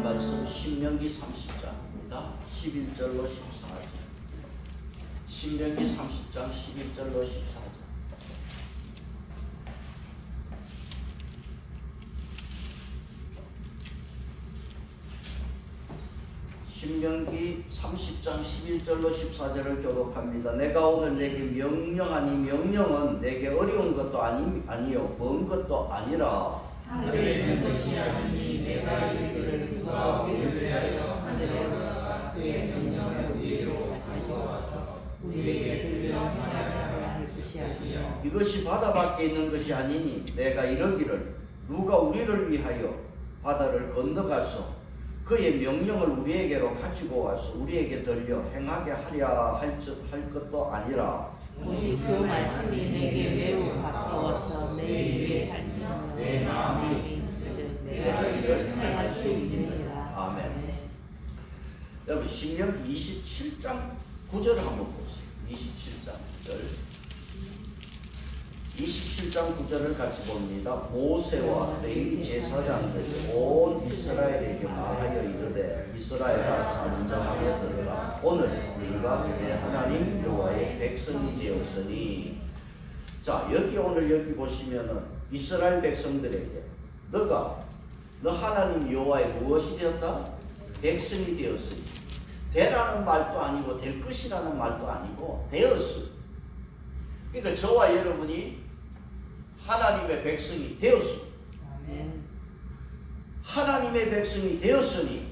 하나님 말씀 신명기 30장입니다. 11절로 14절. 신명기 30장 11절로 14절. 신명기 30장 11절로 14절을 교독합니다. 내가 오늘 내게 명령하니 명령은 내게 어려운 것도 아니요 먼 것도 아니라 하늘에 있는 것이 아니니 내가 이르기를 누가 우리를 위하여 하늘에 올라가 그의 명령을 우리에게로 가지고 와서 우리에게 들려 말하게 하는 것이 아니요 이것이 바다 밖에 있는 것이 아니니 내가 이르기를 누가 우리를 위하여 바다를 건너가서 그의 명령을 우리에게로 가지고 와서 우리에게 들려 행하게 하려 할 것도 아니라 오직 그 말씀이 내게 매우 가까워서 내 입에 살며 내 마음에 있으면 내가 이를 행할 수 있느니라. 아멘. 여러분 신명기 27장 9절을 한번 보세요. 27장 9절. 27장 9절을 같이 봅니다. 모세와 레위 제사장들이 온 이스라엘에게 말하여 이르되 이스라엘아 잠잠하여 들으라. 오늘 네가 내 하나님 여호와의 백성이 되었으니. 자 오늘 여기 보시면은 이스라엘 백성들에게 너 하나님 여호와의 무엇이 되었다? 백성이 되었으니. 되라는 말도 아니고 될 것이라는 말도 아니고 되었으니. 그러니까 저와 여러분이 하나님의 백성이 되었습니다. 하나님의 백성이 되었으니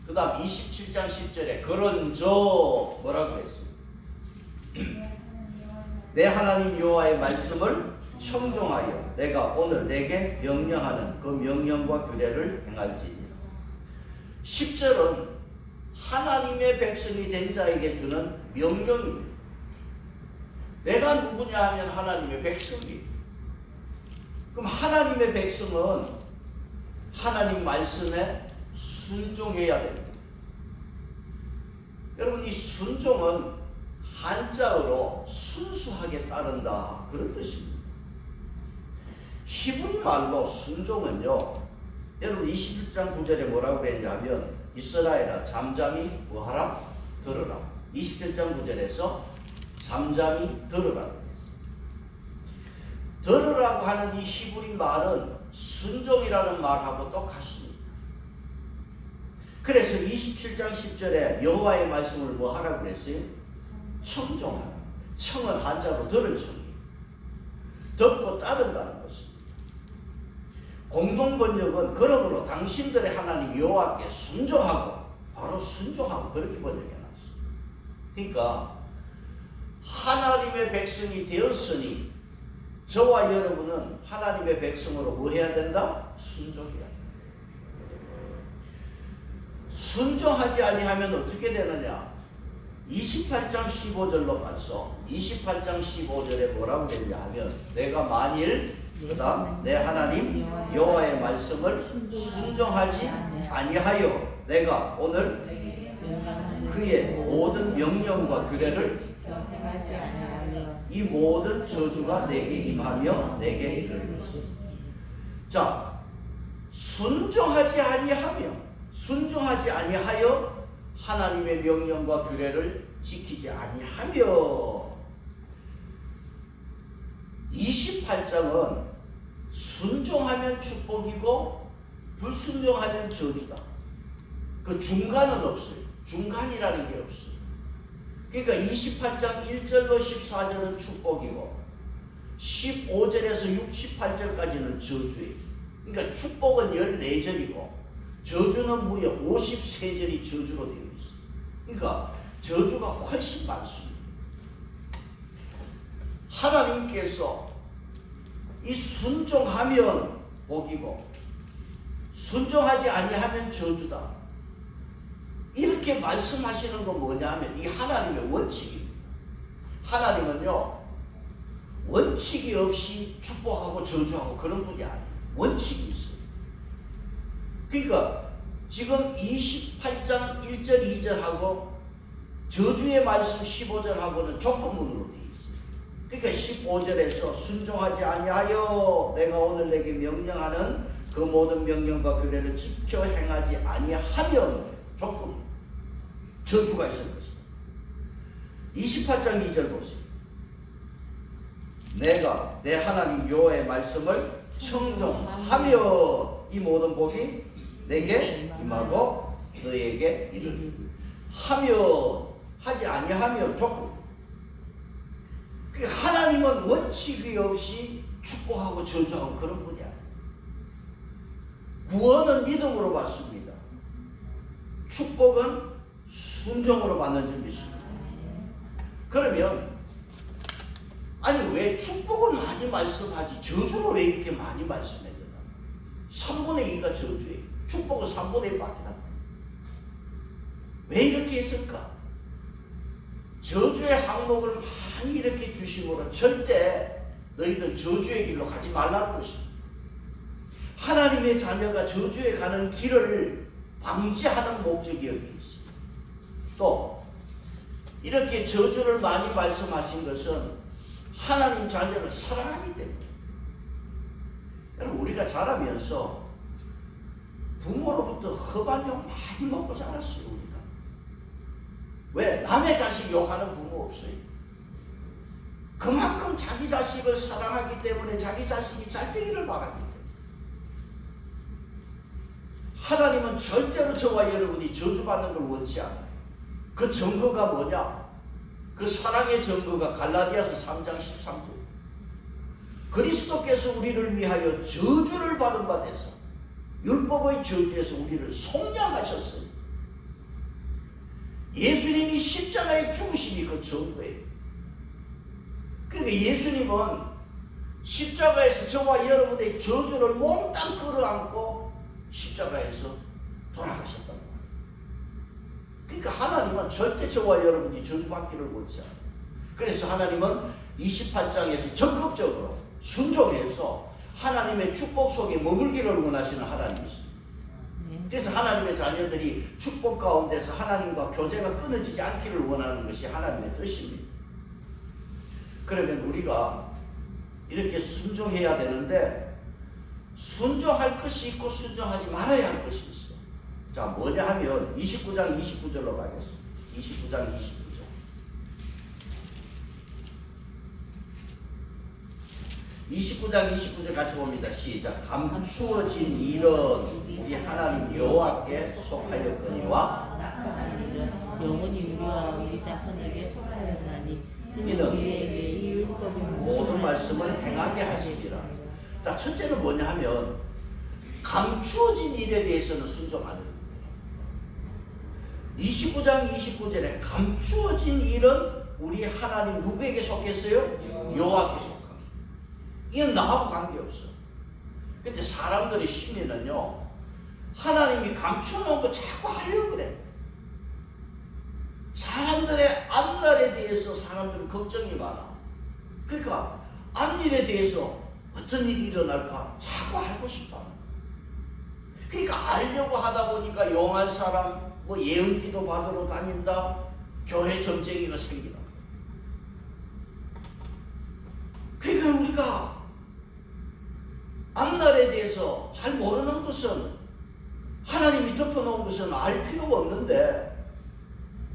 그 다음 27장 10절에 그런저 뭐라고 했습니까? 내 하나님 여호와의 말씀을 청종하여 내가 오늘 내게 명령하는 그 명령과 규례를 행할지니라. 10절은 하나님의 백성이 된 자에게 주는 명령입니다. 내가 누구냐 하면 하나님의 백성이에요. 그럼 하나님의 백성은 하나님 말씀에 순종해야 됩니다. 여러분 이 순종은 한자어로 순수하게 따른다 그런 뜻입니다. 히브리 말로 순종은요. 여러분 21장 9절에 뭐라고 그랬냐면 이스라엘아 잠잠히 뭐하라? 들으라. 27장 9절에서 잠잠히 들으라. 들으라고 하는 이 히브리 말은 순종이라는 말하고 똑같습니다. 그래서 27장 10절에 여호와의 말씀을 뭐 하라고 그랬어요? 청종하라. 청은 한자로 들은 청이에요. 듣고 따른다는 것입니다. 공동 번역은 그러므로 당신들의 하나님 여호와께 순종하고 바로 순종하고 그렇게 번역해놨어요. 그러니까 하나님의 백성이 되었으니 저와 여러분은 하나님의 백성으로 뭐 해야 된다? 순종해야 된다. 순종하지 아니하면 어떻게 되느냐? 28장 15절로 가서 28장 15절에 뭐라고 되냐 하면 내가 만일 그 다음 내 하나님 여호와의 말씀을 순종하지 아니하여 내가 오늘 그의 모든 명령과 규례를 이 모든 저주가 내게 임하며 내게 이르리라. 자, 순종하지 아니하여 하나님의 명령과 규례를 지키지 아니하며 28장은 순종하면 축복이고 불순종하면 저주다. 그 중간은 없어요. 중간이라는 게 없어요. 그러니까 28장 1절로 14절은 축복이고 15절에서 68절까지는 저주예요. 그러니까 축복은 14절이고 저주는 무려 53절이 저주로 되어 있어요. 그러니까 저주가 훨씬 많습니다. 하나님께서 이 순종하면 복이고 순종하지 아니하면 저주다. 이렇게 말씀하시는 건 뭐냐 하면 이 하나님의 원칙입니다. 하나님은요 원칙이 없이 축복하고 저주하고 그런 분이 아니에요. 원칙이 있어요. 그러니까 지금 28장 1절 2절하고 저주의 말씀 15절하고는 조건문으로 되어 있어요. 그러니까 15절에서 순종하지 아니하여 내가 오늘 내게 명령하는 그 모든 명령과 규례를 지켜 행하지 아니하면 조금 저주가 있을 것이다. 28장 2절 보세요. 내가 내 하나님 여호와의 말씀을 청종하며 이 모든 복이 내게 임하고 너에게 이르리라. 하며 하지 아니하면 조금. 하나님은 원칙이 없이 축복하고 저주하고 그런 분이 아니에요. 구원은 믿음으로 받습니다. 축복은 순종으로 받는 줄 믿습니다. 그러면 아니 왜 축복을 많이 말씀하지 저주를 왜 이렇게 많이 말씀해야 되나? 3분의 2가 저주예요. 축복은 3분의 1밖에 안 돼요. 왜 이렇게 했을까? 저주의 항목을 많이 이렇게 주심으로 절대 너희들 저주의 길로 가지 말라는 것입니다. 하나님의 자녀가 저주에 가는 길을 방지하는 목적이 여기 있습니다. 또 이렇게 저주를 많이 말씀하신 것은 하나님 자녀를 사랑하기 때문에. 여러분 우리가 자라면서 부모로부터 험한 욕 많이 먹고 자랐어요. 우리가. 왜? 남의 자식 욕하는 부모 없어요. 그만큼 자기 자식을 사랑하기 때문에 자기 자식이 잘 되기를 바라기 때문에. 하나님은 절대로 저와 여러분이 저주받는 걸 원치 않아요. 그 증거가 뭐냐? 그 사랑의 증거가 갈라디아서 3장 13절. 그리스도께서 우리를 위하여 저주를 받은 바 돼서 율법의 저주에서 우리를 속량하셨어요. 예수님이 십자가에 죽으심이 그 증거예요. 그러니까 예수님은 십자가에서 저와 여러분의 저주를 몽땅 끌어안고 십자가에서 돌아가셨단 말이에요. 그러니까 하나님은 절대 저와 여러분이 저주받기를 원치 않아요. 그래서 하나님은 28장에서 적극적으로 순종해서 하나님의 축복 속에 머물기를 원하시는 하나님이십니다. 그래서 하나님의 자녀들이 축복 가운데서 하나님과 교제가 끊어지지 않기를 원하는 것이 하나님의 뜻입니다. 그러면 우리가 이렇게 순종해야 되는데 순종할 것이 있고 순종하지 말아야 할 것이 있어요. 자, 뭐냐 하면 29장 29절로 가겠습니다. 29장 29절. 같이 봅니다. 시작. 감추어진 일은 우리 하나님 여호와께 속하였거니와 영원히 우리와 우리 자손에게 속하였나니 이는 우리에게 이 율법이 모든 말씀을 행하게 하시리라. 자, 첫째는 뭐냐 하면 감추어진 일에 대해서는 순종하는 거예요. 29장 29절에 감추어진 일은 우리 하나님 누구에게 속했어요? 여호와께 속합니다. 이건 나하고 관계없어. 근데 사람들의 심리는요, 하나님이 감춰놓은 거 자꾸 하려고 그래. 사람들의 앞날에 대해서 사람들은 걱정이 많아. 그러니까 앞일에 대해서 어떤 일이 일어날까 자꾸 알고 싶어. 그러니까 알려고 하다 보니까 용한 사람, 뭐 예언기도 받으러 다닌다, 교회 점쟁이가 생기나. 그러니까 우리가 앞날에 대해서 잘 모르는 것은, 하나님이 덮어놓은 것은 알 필요가 없는데,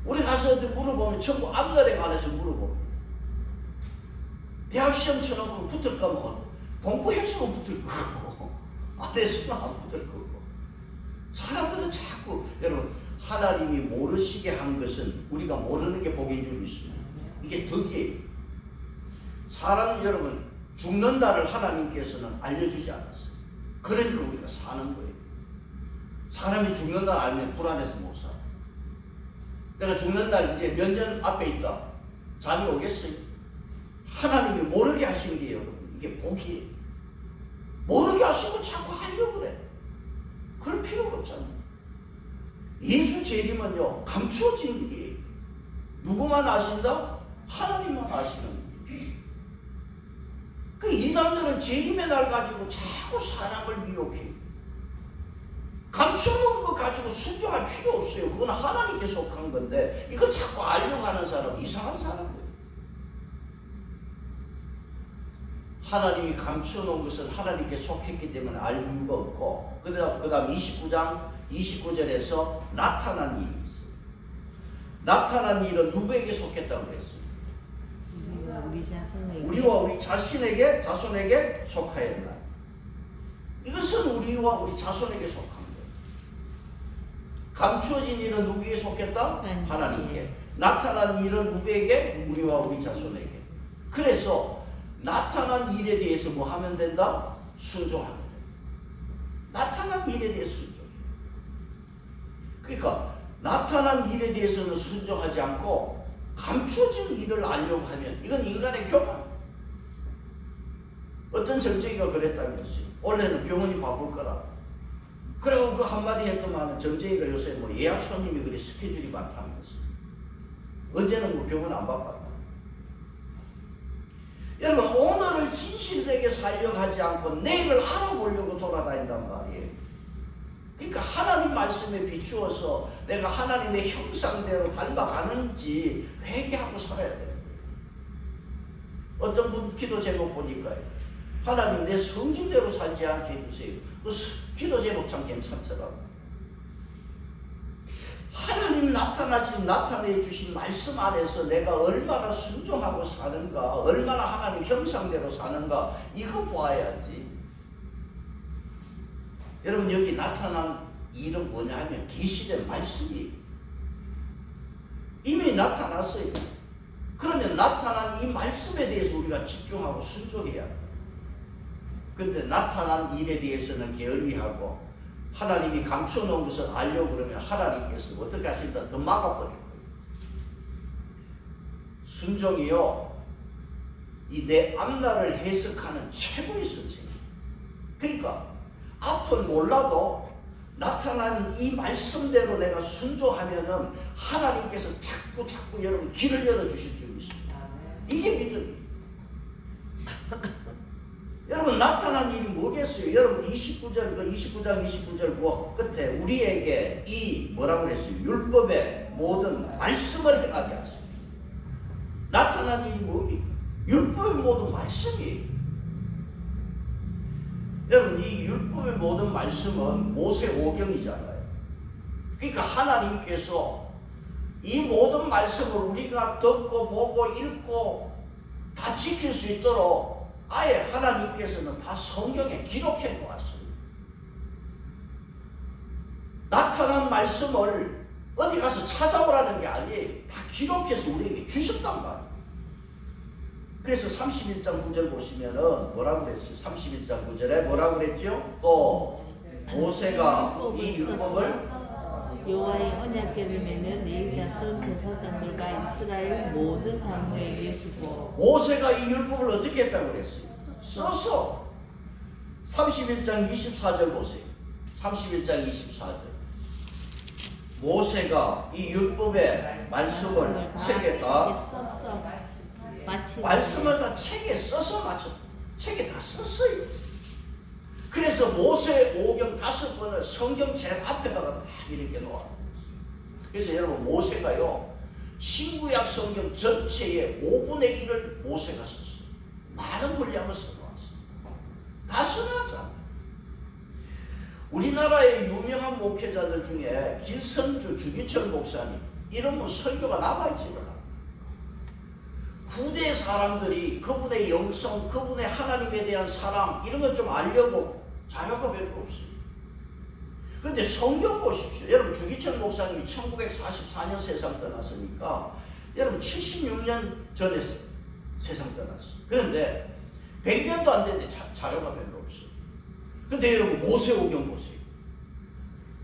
우리 가서 어디 물어보면 전부 앞날에 관해서 물어봅니다. 대학 시험 쳐놓고 붙을 거면 공부했으면 붙을 거고 안 했으면 안 붙을 거고. 사람들은 자꾸, 여러분, 하나님이 모르시게 한 것은 우리가 모르는 게 복인 줄 믿습니다. 이게 덕이에요. 사람, 여러분, 죽는 날을 하나님께서는 알려주지 않았어요. 그러니까 우리가 사는 거예요. 사람이 죽는 날 알면 불안해서 못 살아. 내가 죽는 날 이제 몇 년 앞에 있다. 잠이 오겠어요? 하나님이 모르게 하신 게, 여러분, 이게 복이에요. 모르게 하시고 자꾸 하려고 그래. 그럴 필요가 없잖아요. 예수 재림은요, 감추어진 일이에요. 누구만 아신다? 하나님만 아시는 거예요. 그 이단들은 재림의 날 가지고 자꾸 사람을 미혹해요. 감춰놓은 거 가지고 순종할 필요 없어요. 그건 하나님께 속한 건데, 이걸 자꾸 알려고 하는 사람, 이상한 사람들. 하나님이 감추어 놓은 것은 하나님께 속했기 때문에 알 이유가 없고, 그 다음 29장 29절에서 나타난 일이 있어요. 나타난 일은 누구에게 속했다고 그랬어요? 우리와 우리 자손에게 속하였나. 이것은 우리와 우리 자손에게 속한 거예요. 감추어진 일은 누구에게 속했다? 하나님께. 나타난 일은 누구에게? 우리와 우리 자손에게. 그래서 나타난 일에 대해서 뭐 하면 된다? 순종하면 된다. 나타난 일에 대해서 순종해. 그러니까 나타난 일에 대해서는 순종하지 않고 감추어진 일을 알려고 하면 이건 인간의 교만. 어떤 정쟁이가 그랬다면서요. 원래는 병원이 바쁠 거라. 그리고 그 한마디 했더만 정쟁이가 요새 뭐 예약 손님이 그래 스케줄이 많다면서. 언제는 뭐 병원 안 바빴다. 여러분, 오늘을 진실되게 살려고 하지 않고 내일을 알아보려고 돌아다닌단 말이에요. 그러니까 하나님 말씀에 비추어서 내가 하나님의 형상대로 닮아가는지 회개하고 살아야 돼요. 어떤 분 기도 제목 보니까요, 하나님 내 성질대로 살지 않게 해주세요. 그 기도 제목 참 괜찮더라고요. 하나님 나타내 주신 말씀 안에서 내가 얼마나 순종하고 사는가, 얼마나 하나님 형상대로 사는가, 이거 봐야지. 여러분, 여기 나타난 일은 뭐냐 하면 계시된 말씀이 이미 나타났어요. 그러면 나타난 이 말씀에 대해서 우리가 집중하고 순종해야 돼요. 그런데 나타난 일에 대해서는 게을리하고 하나님이 감추어 놓은 것을 알려고 그러면 하나님께서 어떻게 하신다? 더 막아버릴 거예요. 순종이요, 이 내 앞날을 해석하는 최고의 선생님. 그러니까 앞은 몰라도 나타난 이 말씀대로 내가 순종하면은 하나님께서 자꾸 여러분 길을 열어주실 줄 믿습니다. 이게 믿음이에요. 여러분, 나타난 일이 뭐겠어요? 여러분 29장 29절 끝에 우리에게 이 뭐라고 그랬어요? 율법의 모든 말씀을 행하게 하십니다. 나타난 일이 뭡니까? 율법의 모든 말씀이에요. 여러분, 이 율법의 모든 말씀은 모세 오경이잖아요. 그러니까 하나님께서 이 모든 말씀을 우리가 듣고 보고 읽고 다 지킬 수 있도록 아예 하나님께서는 다 성경에 기록해 놓았습니다. 나타난 말씀을 어디 가서 찾아오라는 게 아니에요. 다 기록해서 우리에게 주셨단 말이에요. 그래서 31장 9절 보시면은 뭐라고 그랬어요? 31장 9절에 뭐라고 그랬죠? 또 모세가 이 율법을 여호와의 언약궤를 매는 네 자손 제사장들과 이스라엘 모든 사무에게 주고. 모세가 이 율법을 어떻게 했다고 그랬어요? 써서 31장 24절 보세요. 31장 24절. 모세가 이 율법의 말씀을 책에다 말씀을 다 책에 써서 맞췄다. 책에 다 썼어요. 그래서 모세 오경 5번을 성경 제일 앞에다가 다 이렇게 놓았어요. 그래서 여러분, 모세가요, 신구약 성경 전체의 5분의 1을 모세가 썼어요. 많은 분량을 써놓았어요. 다 써놨잖아요. 우리나라의 유명한 목회자들 중에 길선주 주기철 목사님, 이런 분 설교가 남아있지를 않아요. 후대 사람들이 그분의 영성, 그분의 하나님에 대한 사랑, 이런 걸 좀 알려고 자료가 별로 없어요. 그런데 성경 보십시오. 여러분, 주기철 목사님이 1944년 세상 떠났으니까 여러분 76년 전에 세상 떠났어요. 그런데 100년도 안 됐는데 자료가 별로 없어요. 그런데 여러분, 모세 오경 보세요.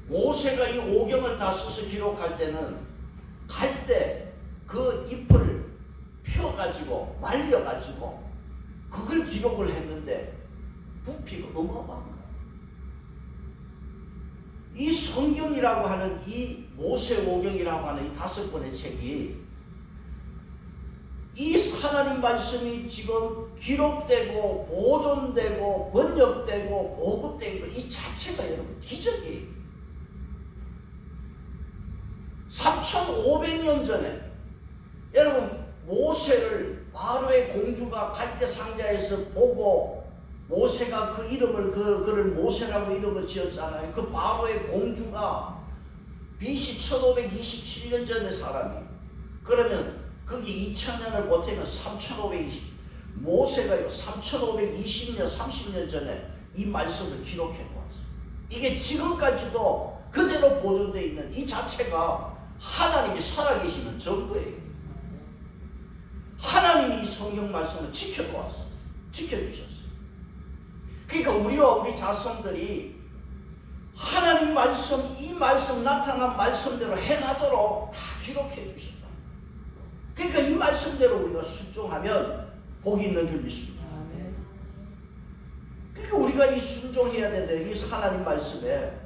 모세가 이 오경을 다 써서 기록할 때는 갈 때 그 잎을 펴가지고 말려가지고 그걸 기록을 했는데 부피가 어마어마한 거예요. 이 성경이라고 하는 이 모세오경이라고 하는 이 5권의 책이 이 하나님 말씀이 지금 기록되고 보존되고 번역되고 보급된 거 이 자체가 여러분 기적이에요. 3500년 전에 여러분 모세를 바로의 공주가 갈대 상자에서 보고 모세가 그 이름을 그를 모세라고 이름을 지었잖아요. 그 바로의 공주가 BC 1527년 전의 사람이. 그러면 거기 2000년을 보태면 3520. 모세가요 3520년 30년 전에 이 말씀을 기록해 놓았어요. 이게 지금까지도 그대로 보존되어 있는 이 자체가 하나님이 살아계시는 증거예요. 하나님이 이 성경 말씀을 지켜놓았어요. 지켜주셨어요. 그러니까 우리와 우리 자손들이 하나님 말씀, 이 말씀 나타난 말씀대로 행하도록 다 기록해 주셨다. 그러니까 이 말씀대로 우리가 순종하면 복이 있는 줄 믿습니다. 그러니까 우리가 이 순종해야 되는데 이 하나님 말씀에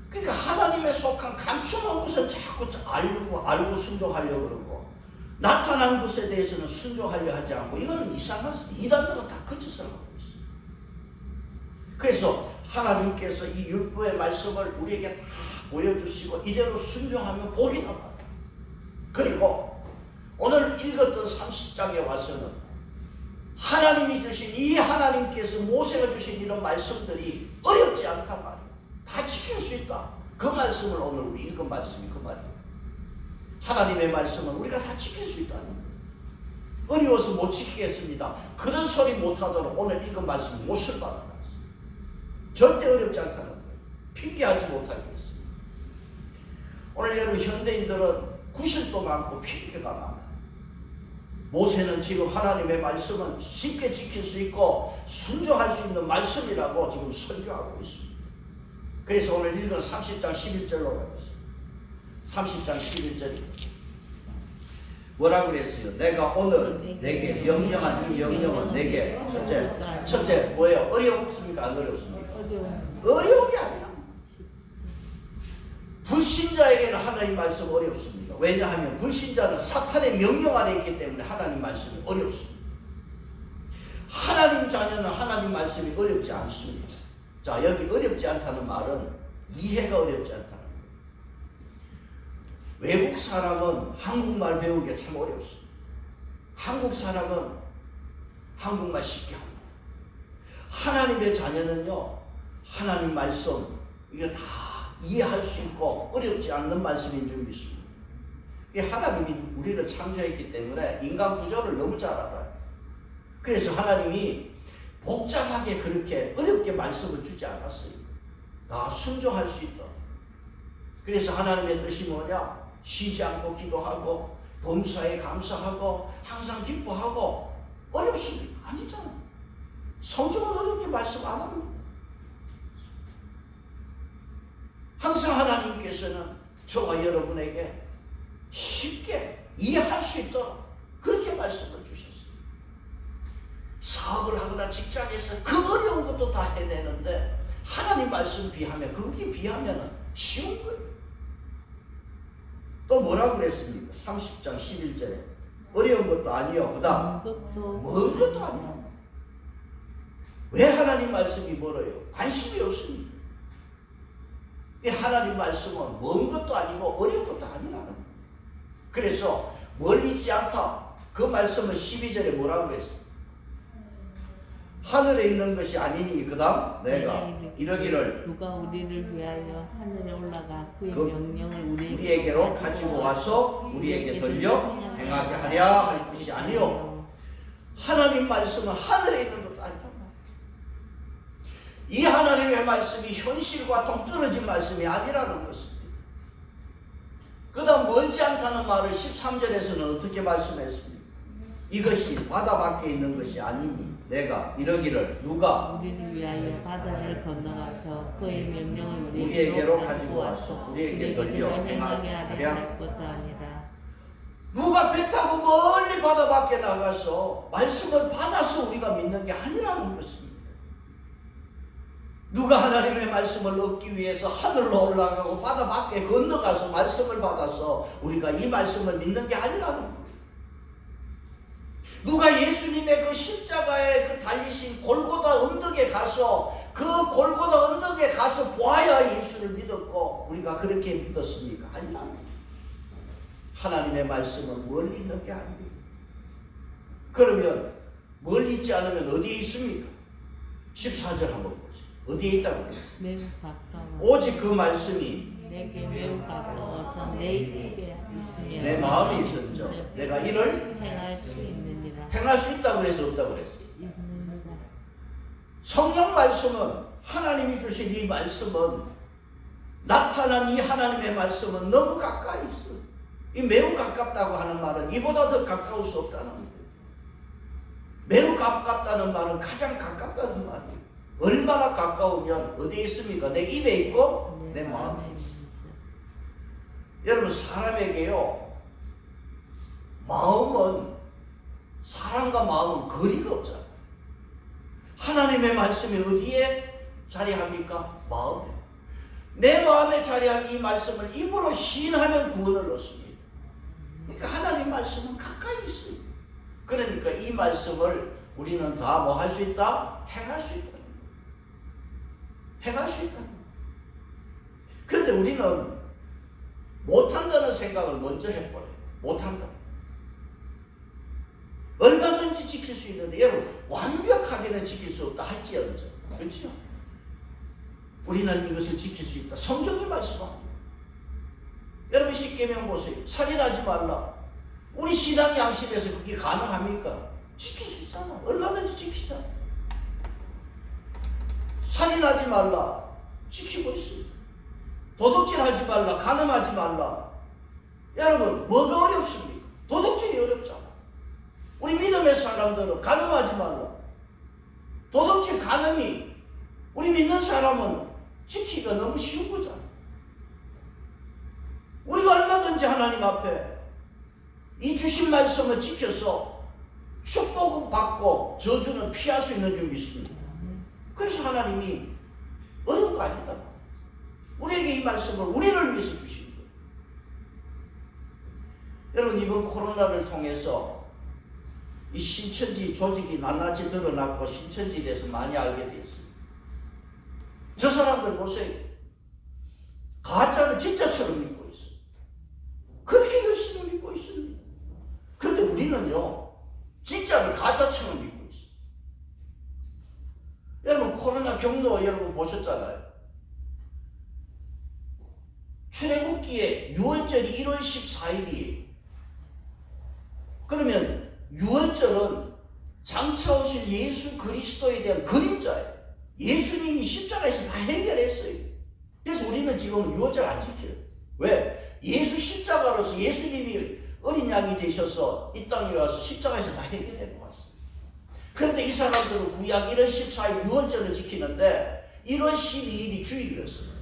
그러니까 하나님에 속한 감추는 것은 자꾸 알고 순종하려고 그러고 나타난 것에 대해서는 순종하려 하지 않고 이거는 이상한 이단들은 다 그 짓을 하고 있어요. 그래서 하나님께서 이 율법의 말씀을 우리에게 다 보여주시고 이대로 순종하면 복이 나와요. 그리고 오늘 읽었던 30장에 와서는 하나님이 주신 이 하나님께서 모세가 주신 이런 말씀들이 어렵지 않단 말이에요. 다 지킬 수 있다. 그 말씀을 오늘 우리 읽은 말씀이 그 말이에요. 하나님의 말씀은 우리가 다 지킬 수 있다는 거예요. 어려워서 못 지키겠습니다. 그런 소리 못하도록 오늘 읽은 말씀이 못을 받아놨어요. 절대 어렵지 않다는 거예요. 핑계하지 못하겠습니다. 오늘 여러분 현대인들은 구실도 많고 핑계가 많아요. 모세는 지금 하나님의 말씀은 쉽게 지킬 수 있고 순종할 수 있는 말씀이라고 지금 설교하고 있습니다. 그래서 오늘 읽은 30장 11절로 가겠습니다. 30장 11절입니다. 뭐라고 그랬어요? 내가 오늘 내게 명령한 이 명령은 내게 첫째 뭐예요? 어렵습니까? 안 어렵습니까? 어려운 게 아니야. 불신자에게는 하나님 말씀 어렵습니다. 왜냐하면 불신자는 사탄의 명령 아래 있기 때문에 하나님 말씀이 어렵습니다. 하나님 자녀는 하나님 말씀이 어렵지 않습니다. 자, 여기 어렵지 않다는 말은 이해가 어렵지 않다는 거예요. 외국 사람은 한국말 배우기가 참 어렵습니다. 한국 사람은 한국말 쉽게 합니다. 하나님의 자녀는요, 하나님 말씀 이거 다 이해할 수 있고 어렵지 않는 말씀인 줄 믿습니다. 하나님이 우리를 창조했기 때문에 인간 구조를 너무 잘 알아요. 그래서 하나님이 복잡하게 그렇게 어렵게 말씀을 주지 않았어요. 다 순종할 수 있다. 그래서 하나님의 뜻이 뭐냐? 쉬지 않고 기도하고 범사에 감사하고 항상 기뻐하고 어렵습니까? 아니잖아요. 성경은 어렵게 말씀 안 합니다. 항상 하나님께서는 저와 여러분에게 쉽게 이해할 수 있도록 그렇게 말씀을 주셨어요. 사업을 하거나 직장에서 그 어려운 것도 다 해내는데 하나님 말씀 비하면 거기에 비하면 쉬운 거예요. 또 뭐라고 그랬습니까? 30장 11절에 어려운 것도 아니요. 그 다음 먼 것도 아니요. 왜 하나님 말씀이 멀어요? 관심이 없습니다. 하나님 말씀은 먼 것도 아니고 어려운 것도 아니라는 거예요. 그래서 멀리 있지 않다. 그 말씀을 12절에 뭐라고 그랬어요? 하늘에 있는 것이 아니니 그 다음 내가 이러기를 누가 우리를 위하여 하늘에 올라가 그의 명령을 우리에게로 가지고 와서 우리에게 들려 행하게 하랴 할 것이 아니요. 하나님 말씀은 하늘에 있는 것도 아니다. 이 하나님의 말씀이 현실과 동떨어진 말씀이 아니라는 것입니다. 그 다음 멀지 않다는 말을 13절에서는 어떻게 말씀했습니까? 이것이 바다 밖에 있는 것이 아니니 내가 이러기를 누가 우리를 위하여 바다를 건너가서 그의 명령을 우리에게로 가지고 와서 우리에게 들려 행하게 할 것도 아니라 누가 배 타고 멀리 바다 밖에 나가서 말씀을 받아서 우리가 믿는 게 아니라는 것입니다. 누가 하나님의 말씀을 얻기 위해서 하늘로 올라가고 바다 밖에 건너가서 말씀을 받아서 우리가 이 말씀을 믿는 게 아니라는 거예요. 누가 예수님의 그 십자가에 그 달리신 골고다 언덕에 가서 그 골고다 언덕에 가서 보아야 예수를 믿었고 우리가 그렇게 믿었습니까? 아니라 하나님의 말씀은 멀리 있는 게 아닙니다. 그러면 멀리 있지 않으면 어디에 있습니까? 14절 한번 보세요. 어디에 있다고 그랬어요? 매우 가까워. 오직 그 말씀이 내게 매우 가까워서 내 입에 있으며 내 마음에 있었죠. 내가 이를 행할 수 있느니라. 행할 수 있다고 해서 없다고 그랬어요. 있느니라. 성경 말씀은 하나님이 주신 이 말씀은 나타난 이 하나님의 말씀은 너무 가까이 있어. 이 매우 가깝다고 하는 말은 이보다 더 가까울 수 없다는 거예요. 매우 가깝다는 말은 가장 가깝다는 말이에요. 얼마나 가까우면 어디에 있습니까? 내 입에 있고 내 마음에 있어요. 여러분 사람에게요 마음은 사람과 마음은 거리가 없잖아요. 하나님의 말씀이 어디에 자리합니까? 마음에. 내 마음에 자리한 이 말씀을 입으로 시인하면 구원을 얻습니다. 그러니까 하나님 말씀은 가까이 있어요. 그러니까 이 말씀을 우리는 다 뭐 할 수 있다? 행할 수 있다. 행할 수 있다. 그런데 우리는 못한다는 생각을 먼저 해버려요. 못한다. 얼마든지 지킬 수 있는데 여러분 완벽하게는 지킬 수 없다 할지언정 그렇죠? 우리는 이것을 지킬 수 있다. 성경이 말씀합니다. 여러분 십계명 보세요. 살인하지 말라. 우리 신앙 양심에서 그게 가능합니까? 지킬 수 있잖아. 얼마든지 지키잖아. 살인하지 말라. 지키고 있어요. 도둑질하지 말라. 간음하지 말라. 여러분 뭐가 어렵습니까? 도둑질이 어렵잖아. 우리 믿음의 사람들은 간음하지 말라. 도둑질 간음이 우리 믿는 사람은 지키기가 너무 쉬운 거잖아. 우리가 얼마든지 하나님 앞에 이 주신 말씀을 지켜서 축복을 받고 저주는 피할 수 있는 줄 믿습니다. 그래서 하나님이 어려운 거 아니다. 우리에게 이 말씀을 우리를 위해서 주신 거예요. 여러분 이번 코로나를 통해서 이 신천지 조직이 낱낱이 드러났고 신천지에 대해서 많이 알게 되었어요. 저 사람들 보세요. 가짜를 진짜처럼 믿고 있어요. 그렇게 열심히 믿고 있습니다. 그런데 우리는요 진짜를 가짜처럼 믿고 있어요. 여러분 코로나 경로 여러분 보셨잖아요. 출애굽기에 유월절이 1월 14일이에요. 그러면 유월절은 장차 오실 예수 그리스도에 대한 그림자예요. 예수님이 십자가에서 다 해결했어요. 그래서 우리는 지금 유월절 안 지켜요. 왜? 예수 십자가로서 예수님이 어린 양이 되셔서 이 땅에 와서 십자가에서 다 해결해 놓았어요. 그런데 이 사람들은 구약 1월 14일 유월절을 지키는데 1월 12일이 주일이었어요.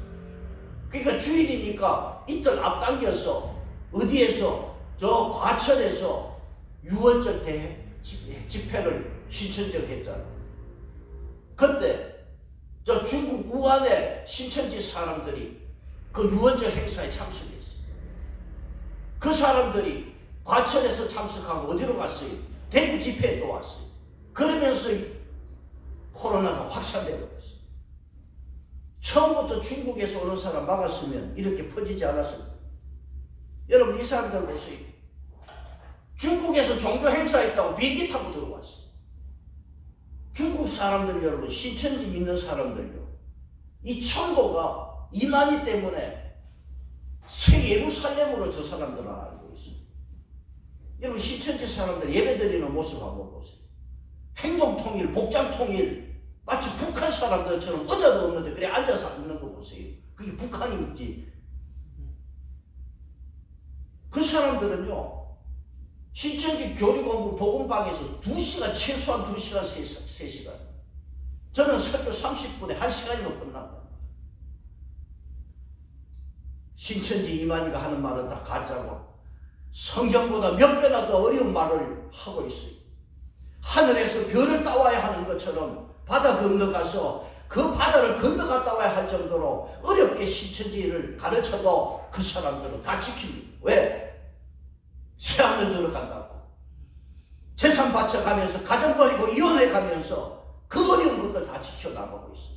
그러니까 주일이니까 이틀 앞당겨서 어디에서 저 과천에서 유월절 집회를 신천지를 했잖아요. 그때 저 중국 우한의 신천지 사람들이 그 유월절 행사에 참석했어요. 그 사람들이 과천에서 참석하고 어디로 갔어요? 대구 집회에 또 왔어요. 그러면서 코로나가 확산되고 있어요. 처음부터 중국에서 오는 사람 막았으면 이렇게 퍼지지 않았습니다. 여러분 이 사람들 보세요. 중국에서 종교 행사했다고 비행기 타고 들어왔어요. 중국 사람들 여러분 신천지 믿는 사람들요. 이 천도가 이만희 때문에 새 예루살렘으로 저 사람들은 알고 있어요. 여러분 신천지 사람들 예배드리는 모습 한번 보세요. 행동통일, 복장통일 마치 북한 사람들처럼 의자도 없는데 그래 앉아서 있는 거 보세요. 그게 북한인지. 그 사람들은요. 신천지 교리공부 복음방에서 2시간 최소한 2시간 3시간 저는 설교 30분에 1시간이면 끝난다. 신천지 이만희가 하는 말은 다 가짜고 성경보다 몇 배나 더 어려운 말을 하고 있어요. 하늘에서 별을 따와야 하는 것처럼 바다 건너가서 그 바다를 건너갔다 와야 할 정도로 어렵게 신천지를 가르쳐도 그 사람들은 다 지킵니다. 왜? 새하늘 들어간다고. 재산 바쳐가면서 가정 버리고 이혼해 가면서 그 어려운 것들 다 지켜나가고 있어요.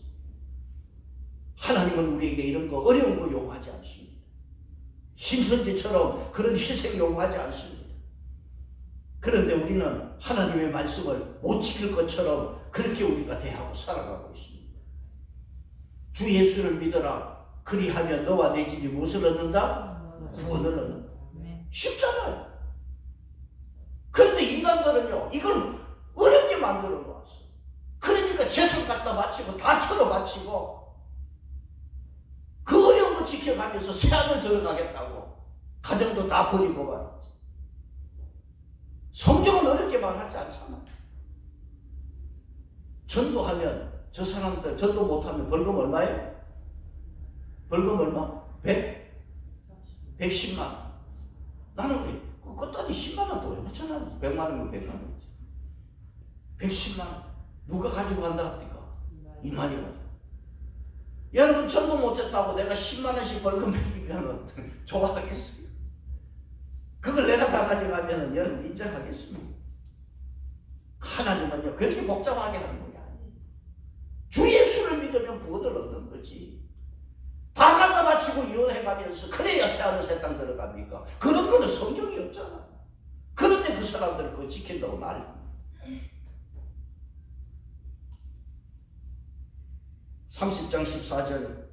하나님은 우리에게 이런 거 어려운 거 요구하지 않습니다. 신천지처럼 그런 희생 요구하지 않습니다. 그런데 우리는 하나님의 말씀을 못 지킬 것처럼 그렇게 우리가 대하고 살아가고 있습니다. 주 예수를 믿어라. 그리하면 너와 내 집이 무엇을 얻는다? 구원을 얻는다. 쉽잖아요. 그런데 이단들은요, 이걸 어렵게 만들어 놓았어. 그러니까 재산 갖다 바치고 다 털어 바치고 그 어려운 거 지켜가면서 새하늘 들어가겠다고 가정도 다 버리고 말이지. 성경은 어렵게 말하지 않잖아. 전도하면 저 사람들 전도 못하면 벌금 얼마예요? 벌금 얼마? 110만 원. 나는 그 끝단이 10만 원도 왜 붙여놔? 100만 원이면 100만 원이지. 110만 원. 누가 가지고 간다 합니까? 이만희 가지고. 여러분 전도 못했다고 내가 10만 원씩 벌금 매기면 좋아하겠어요? 그걸 내가 다 가져가면 여러분 인정하겠습니까? 하나님은요 그렇게 복잡하게 하는 분이 아니에요. 주 예수를 믿으면 구원을 얻는 거지. 다 갖다 바치고 이혼해가면서 그래야 새하늘 새 땅 들어갑니까? 그런 거는 성경이 없잖아. 그런데 그 사람들은 그거 지킨다고 난립니다. 30장 14절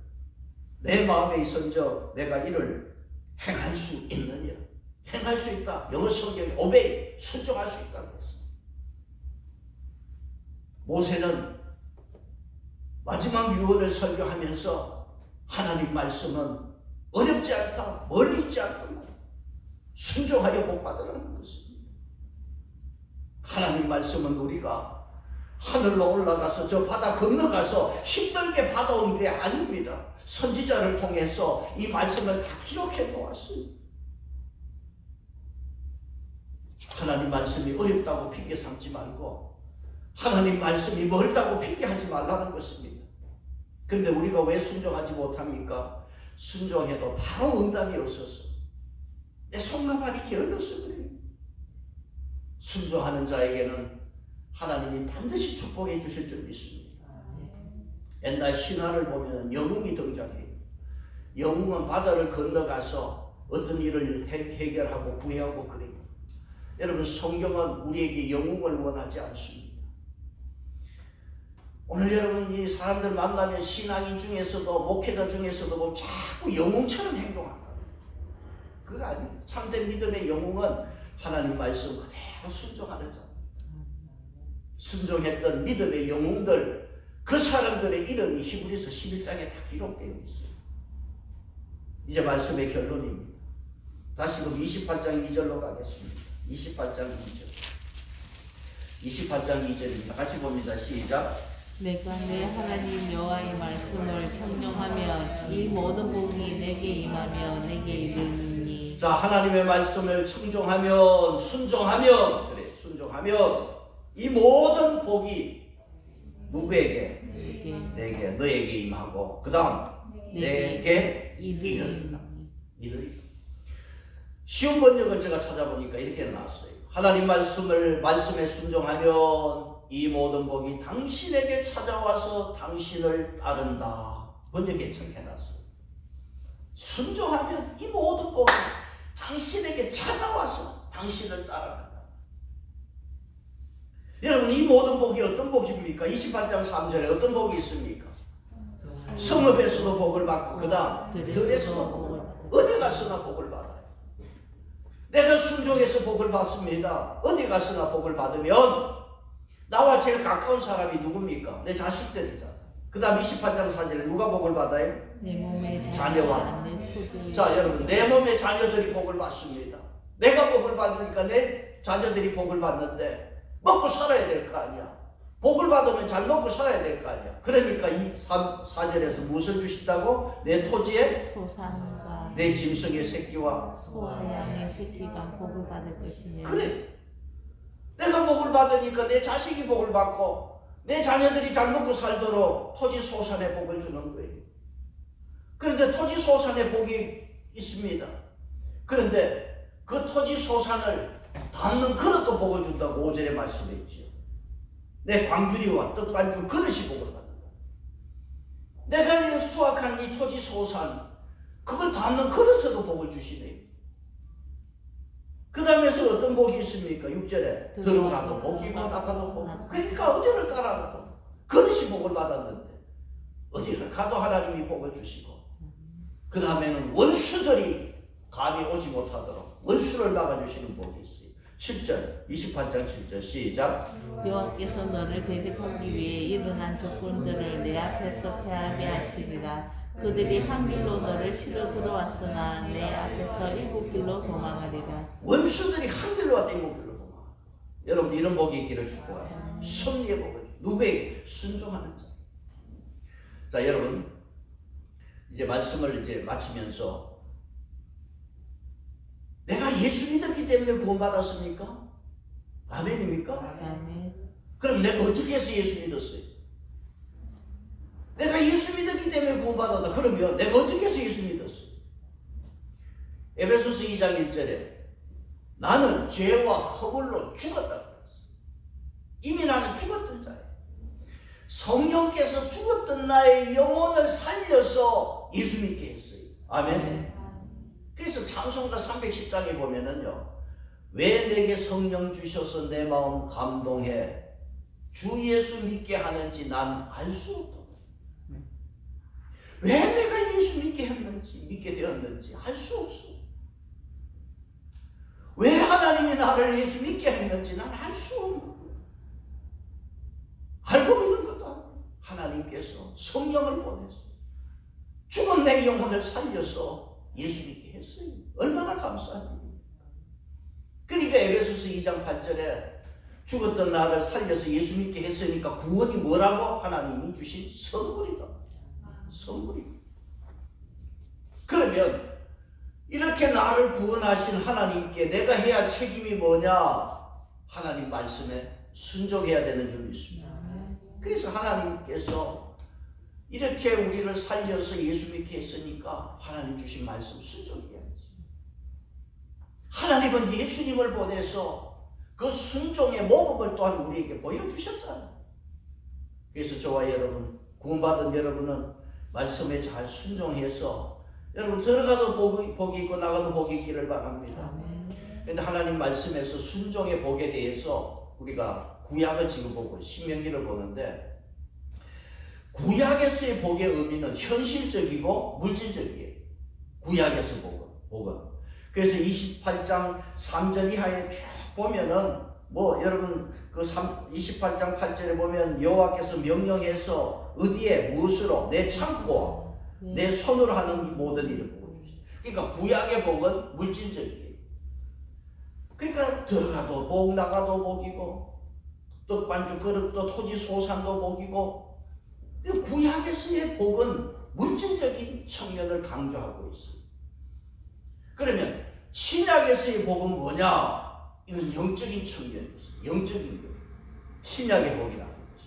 내 마음에 있은즉 내가 이를 행할 수 있느냐. 행할 수 있다. 영어 성경에 obey, 순종할 수 있다고 했어요. 모세는 마지막 유언을 설교하면서 하나님 말씀은 어렵지 않다, 멀리 있지 않다. 순종하여 복받으라는 것입니다. 하나님 말씀은 우리가 하늘로 올라가서 저 바다 건너가서 힘들게 받아온 게 아닙니다. 선지자를 통해서 이 말씀을 다 기록해 놓았어요. 하나님 말씀이 어렵다고 핑계 삼지 말고 하나님 말씀이 멀다고 핑계하지 말라는 것입니다. 그런데 우리가 왜 순종하지 못합니까? 순종해도 바로 응답이 없어서 내 속마음이 게을러서 그래요. 순종하는 자에게는 하나님이 반드시 축복해 주실 줄 믿습니다. 옛날 신화를 보면 영웅이 등장해요. 영웅은 바다를 건너가서 어떤 일을 해결하고 구해하고 그래요. 여러분 성경은 우리에게 영웅을 원하지 않습니다. 오늘 여러분이 사람들 만나면 신앙인 중에서도 목회자 중에서도 뭐 자꾸 영웅처럼 행동한다. 그거 아니에요. 참된 믿음의 영웅은 하나님 말씀 그대로 순종하는 자. 순종했던 믿음의 영웅들, 그 사람들의 이름이 히브리서 11장에 다 기록되어 있어요. 이제 말씀의 결론입니다. 다시금 28장 2절로 가겠습니다. 28장 2절. 28장 2절입니다. 같이 봅니다. 시작. 내가 내 하나님 여호와의 말씀을 청정하면 이 모든 복이 내게 임하며 내게 이르니. 자, 하나님의 말씀을 청정하면, 순종하면, 그래, 순종하면 이 모든 복이 누구에게? 내게, 너에게 임하고 그 다음 내게 이르리라. 쉬운 번역을 제가 찾아보니까 이렇게 나왔어요. 하나님 말씀에 순종하면 이 모든 복이 당신에게 찾아와서 당신을 따른다. 번역 개척해놨어요. 순종하면 이 모든 복이 당신에게 찾아와서 당신을 따라간다. 여러분 이 모든 복이 어떤 복입니까? 28장 3절에 어떤 복이 있습니까? 성읍에서도 복을 받고 그 다음 들에서도 복을 받고 어디 가서나 복을 받아요. 내가 순종해서 복을 받습니다. 어디 가서나 복을 받으면 나와 제일 가까운 사람이 누굽니까? 내 자식들이잖아. 그 다음 28장 4절에 누가 복을 받아요? 내 몸의 자녀와 내 토지. 자 여러분 내 몸의 자녀들이 복을 받습니다. 내가 복을 받으니까 내 자녀들이 복을 받는데 먹고 살아야 될 거 아니야. 복을 받으면 잘 먹고 살아야 될 거 아니야. 그러니까 이 4절에서 무엇을 주신다고? 내 토지에 소산과 내 짐승의 새끼와 소와 양의 새끼가 복을 받을 것이며. 그래. 내가 복을 받으니까 내 자식이 복을 받고 내 자녀들이 잘 먹고 살도록 토지 소산의 복을 주는 거예요. 그런데 토지 소산의 복이 있습니다. 그런데 그 토지 소산을 담는 그릇도 복을 준다고 5절에 말씀했지요. 내 광주리와 떡반죽 그릇이 복을 받는다. 내가 수확한 이 토지 소산 그걸 담는 그릇에도 복을 주시네요. 그 다음에서 어떤 복이 있습니까? 6절에 들어가도 복이고 나가도 복. 그러니까 어디를 따라가도 그릇이 복을 받았는데 어디를 가도 하나님이 복을 주시고, 그 다음에는 원수들이 감히 오지 못하도록 원수를 막아주시는 복이 있어요. 7절 28장 7절 시작. 여호와께서 너를 대적하기 위해 일어난 적군들을 내 앞에서 패하게 하시리라. 그들이 한 길로 너를 치러 들어왔으나 내 앞에서 7길로 도망하리라. 원수들이 한 길로 왔다 7길로 도망. 여러분 이런 복이 있기를 축복합니다. 승리의 복을 누구에게? 순종하는 자. 자, 여러분 이제 말씀을 이제 마치면서, 내가 예수 믿었기 때문에 구원받았습니까? 아멘입니까? 아멘. 그럼 내가 어떻게 해서 예수 믿었어요? 내가 예수 믿었기 때문에 구원받았다. 그러면 내가 어떻게 해서 예수 믿었어요? 에베소서 2장 1절에 나는 죄와 허물로 죽었다 그랬어요. 이미 나는 죽었던 자예요. 성령께서 죽었던 나의 영혼을 살려서 예수 믿게 했어요. 아멘. 그래서 찬송가 310장에 보면은요, 왜 내게 성령 주셔서 내 마음 감동해 주 예수 믿게 하는지 난 알 수 없다. 왜 내가 예수 믿게 했는지, 믿게 되었는지 알 수 없어. 왜 하나님이 나를 예수 믿게 했는지 난 알 수 없는 거야. 알고 믿는 것도 아니고 하나님께서 성령을 보내서 죽은 내 영혼을 살려서 예수 믿게 했어요. 얼마나 감사한 일입니까? 그러니까 에베소서 2장 8절에 죽었던 나를 살려서 예수 믿게 했으니까 구원이 뭐라고? 하나님이 주신 선물이다. 선물이다. 그러면 이렇게 나를 구원하신 하나님께 내가 해야 할 책임이 뭐냐? 하나님 말씀에 순종해야 되는 줄 믿습니다. 그래서 하나님께서 이렇게 우리를 살려서 예수 믿게 했으니까 하나님 주신 말씀 순종해야지. 하나님은 예수님을 보내서 그 순종의 모범을 또한 우리에게 보여주셨잖아요. 그래서 저와 여러분, 구원받은 여러분은 말씀에 잘 순종해서 여러분 들어가도 복이 있고 나가도 복이 있기를 바랍니다. 그런데 하나님 말씀에서 순종의 복에 대해서 우리가 구약을 지금 보고 신명기를 보는데, 구약에서의 복의 의미는 현실적이고 물질적이에요. 구약에서 복은. 그래서 28장 3절 이하에 쭉 보면은 여러분 그 28장 8절에 보면 여호와께서 명령해서 어디에 무엇으로 내 창고와 내 손으로 하는 이 모든 일을 보여주시죠. 그러니까 구약의 복은 물질적이에요. 그러니까 들어가도 복, 나가도 복이고, 떡반죽 그릇도 토지 소산도 복이고, 구약에서의 복은 물질적인 측면을 강조하고 있어요. 그러면 신약에서의 복은 뭐냐? 이건 영적인 측면이었어요. 영적인 것. 신약의 복이라는 것이.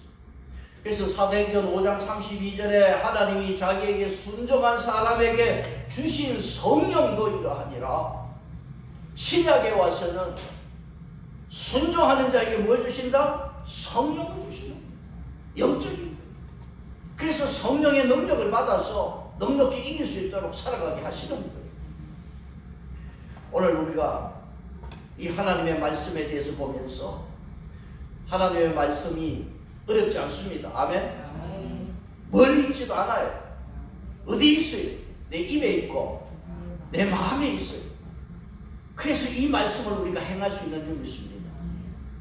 그래서 사도행전 5장 32절에 하나님이 자기에게 순종한 사람에게 주신 성령도 이러하니라. 신약에 와서는 순종하는 자에게 뭘 주신다? 성령을 주시는 거예요. 영적인 거예요. 그래서 성령의 능력을 받아서 넉넉히 이길 수 있도록 살아가게 하시는 거예요. 오늘 우리가 이 하나님의 말씀에 대해서 보면서 하나님의 말씀이 어렵지 않습니다. 아멘? 멀리 있지도 않아요. 어디 있어요? 내 입에 있고 내 마음에 있어요. 그래서 이 말씀을 우리가 행할 수 있는 줄 믿습니다.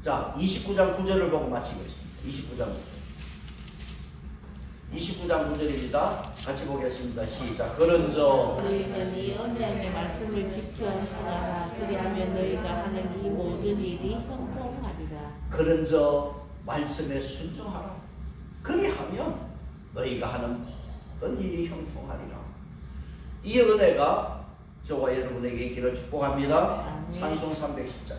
자, 29장 9절을 보고 마치겠습니다. 29장 9절입니다. 같이 보겠습니다. 시작. 그런저 너희는 이 언약의 말씀을 지켜 행하라. 그리하면 너희가 하는 이 모든 일이 형통하리라. 그런저 말씀에 순종하라. 그리하면 너희가 하는 모든 일이 형통하리라. 이 은혜가 저와 여러분에게 있기를 축복합니다. 찬송 310장.